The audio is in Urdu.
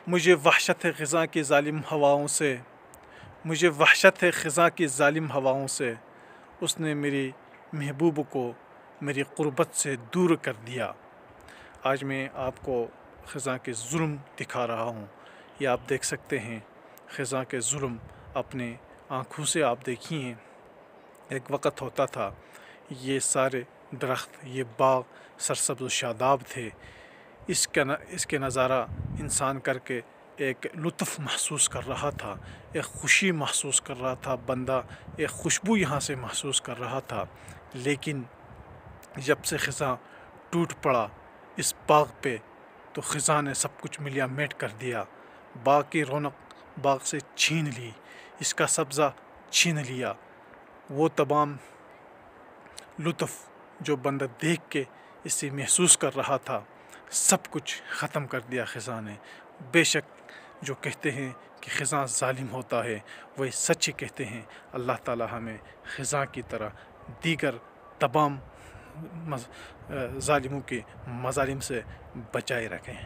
مجھے وحشت ہے خزاں کی ظالم ہواؤں سے، مجھے وحشت ہے خزاں کی ظالم ہواؤں سے، اس نے میری محبوب کو میری قربت سے دور کر دیا۔ آج میں آپ کو خزاں کے ظلم دکھا رہا ہوں۔ یہ آپ دیکھ سکتے ہیں خزاں کے ظلم اپنے آنکھوں سے آپ دیکھیے۔ ایک وقت ہوتا تھا یہ سارے درخت، یہ باغ سرسبز و شاداب تھے، اس کے نظارہ انسان کر کے ایک لطف محسوس کر رہا تھا، ایک خوشی محسوس کر رہا تھا بندہ، ایک خوشبو یہاں سے محسوس کر رہا تھا۔ لیکن جب سے خزاں ٹوٹ پڑا اس باغ پہ تو خزاں نے سب کچھ ملیا میٹ کر دیا، باغ کی رونق باغ سے چھین لی، اس کا سبزہ چھین لیا، وہ تمام لطف جو بندہ دیکھ کے اس سے محسوس کر رہا تھا سب کچھ ختم کر دیا خزاں نے۔ بے شک جو کہتے ہیں کہ خزاں ظالم ہوتا ہے وہی سچ ہی کہتے ہیں۔ اللہ تعالی ہمیں خزاں کی طرح دیگر تمام ظالموں کے مظالم سے بچائے رکھیں۔